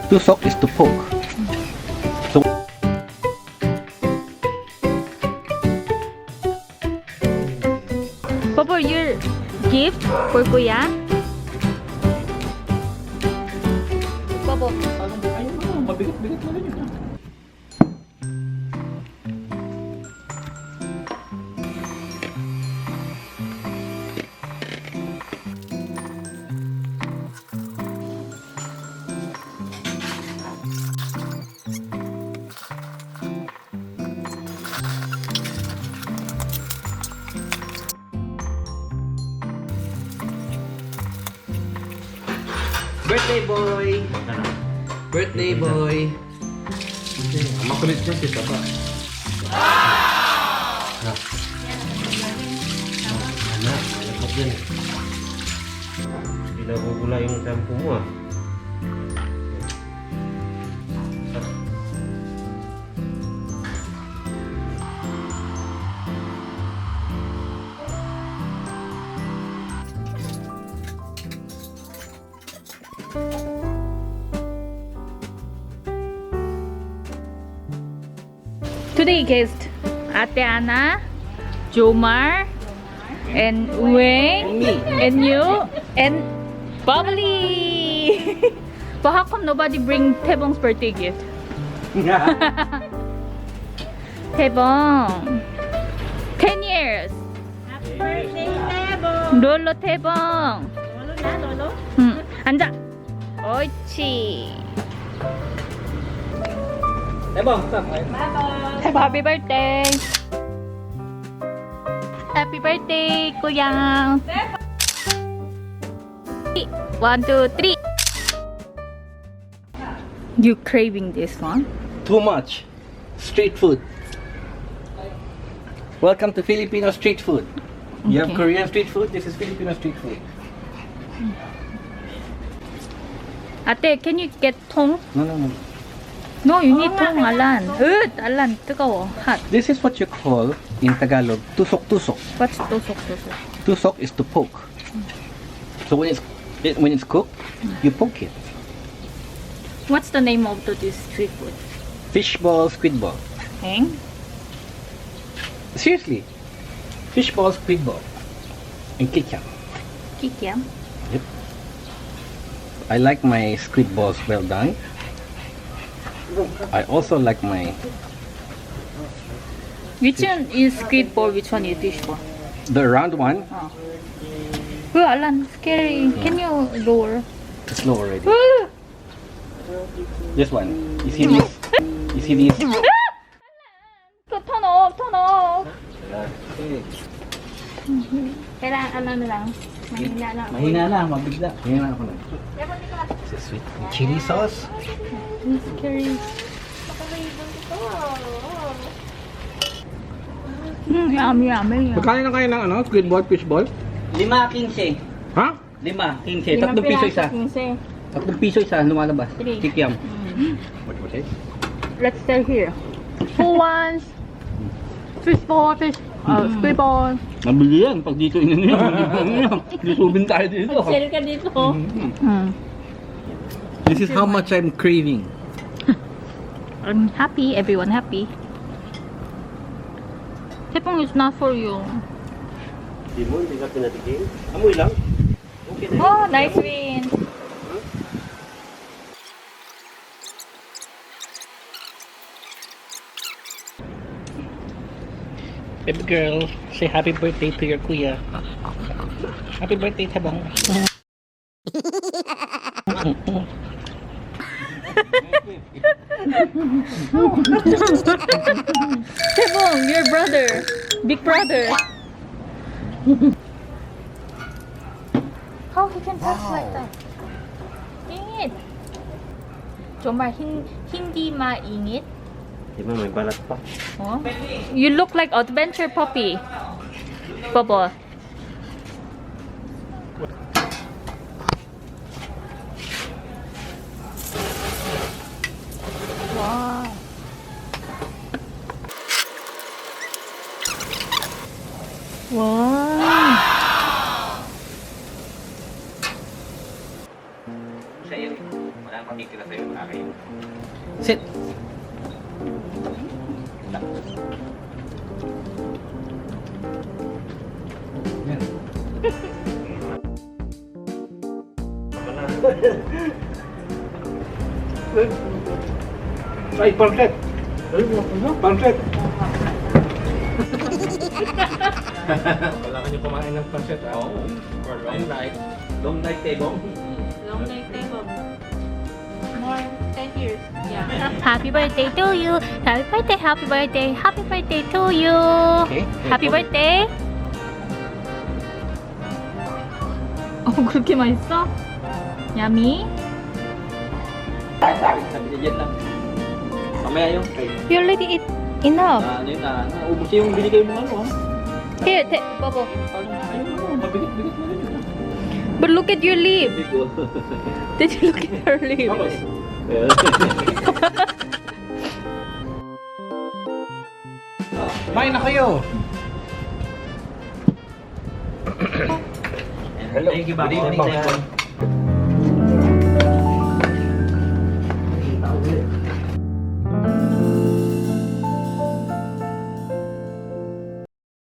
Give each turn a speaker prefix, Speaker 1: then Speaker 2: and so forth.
Speaker 1: Tusok is to poke. So
Speaker 2: Papa, your gift for Kuya? Papa.
Speaker 1: mabigat-bigat na rin yun. Birthday boy! Birthday boy! Makulit niya si Taba. Malapot yan.
Speaker 3: Hindi nabubula yung shampoo mo ah.
Speaker 2: Today guest, Ate Ana, Jomar, and Wayne, and you, and Bubbly. But how come nobody bring Taebong's birthday gift? Taebong, 10 years.
Speaker 4: Happy birthday, Tebong!
Speaker 2: Lolo Taebong.
Speaker 4: Lolo na, Lolo?
Speaker 2: 앉아. 옳지.
Speaker 1: Ebong, stop.
Speaker 4: Bye-bye!
Speaker 2: Happy birthday. Happy birthday, Kuyang. 1, 2, 3. You craving this one?
Speaker 1: Too much. Street food. Welcome to Filipino street food. You have
Speaker 2: Okay.
Speaker 1: Korean street food, this is Filipino street food.
Speaker 2: Ate, can you get tong?
Speaker 1: No, no, no.
Speaker 2: No, you need tong, Alan. Alan, 뜨거워. Hot.
Speaker 1: This is what you call, in Tagalog, tusok-tusok.
Speaker 2: What's tusok?
Speaker 1: Tusok is to poke. So when it's cooked, you poke it.
Speaker 2: What's the name of this street food?
Speaker 1: Fish ball, squid ball.
Speaker 2: Heng?
Speaker 1: Seriously. Fish ball, squid ball. And kikiam.
Speaker 2: Kikiam?
Speaker 1: Yep. I like my squid balls well done. I also like my
Speaker 2: Which one is squid ball? Which one is fish ball?
Speaker 1: the round one.
Speaker 2: Alan, scary. Can you lower?
Speaker 1: It's low already. This one. You see this? You see these?
Speaker 2: Turn off, turn off.
Speaker 1: Okay.
Speaker 4: Kailangan ano na lang. Mahina lang.
Speaker 1: Mahina lang, mabigla. Mahina ako na. This is sweet. Chili sauce.
Speaker 2: It's scary. Yummy.
Speaker 1: Magkano na kayo ng ano? Squid ball, fish ball?
Speaker 5: 5.15.
Speaker 1: Ha?
Speaker 5: 5.15. 3 piso isa. 3 piso isa lumalabas.
Speaker 2: Three.
Speaker 5: Kikiam.
Speaker 1: What is?
Speaker 2: Let's stay here. Who wants fish ball, squid ball?
Speaker 5: Mabili yan. Pag dito inano yan. Disubin tayo dito.
Speaker 4: Sell ka dito.
Speaker 1: This is how much I'm craving.
Speaker 2: I'm happy. Everyone happy. Taepong is not for you.
Speaker 3: Hindi mo, hindi ka pinatikim. Amoy lang. Okay na yun.
Speaker 2: Oh, nice win.
Speaker 5: Baby girl, say happy birthday to your kuya. Happy birthday, Tabang.
Speaker 2: Taepong, your brother. Big brother. How he can touch like that? Ingit. 정말 hindi maingit.
Speaker 3: Di ba may balat pa?
Speaker 2: Oh? You look like adventure puppy. Bubble. Wow. Wow.
Speaker 1: Sa'yo. Wala nang matitira sa'yo. Akin. Sit. Yan.
Speaker 5: Ay, pancit. Pancit. Wala ka niyo kumain ng pancit, ha?
Speaker 1: Oo.
Speaker 5: For long night.
Speaker 1: Long night table.
Speaker 2: Long night table. More 10 years. Yeah. Happy birthday to you. Happy birthday, happy birthday, happy birthday to you.
Speaker 1: Okay.
Speaker 2: Happy birthday. 그렇게 맛있어? Yummy?
Speaker 1: Sabi niya dyan lang. Mamaya yung
Speaker 2: You already eat enough.
Speaker 1: ano yun naubos yung binigay mo ano
Speaker 2: Here, Bobo.
Speaker 1: mabigat-bigat mo rin yun.
Speaker 2: But look at your lip. Did you look at her lip?
Speaker 5: Kumain na kayo.
Speaker 1: Hello. Thank you, Good evening,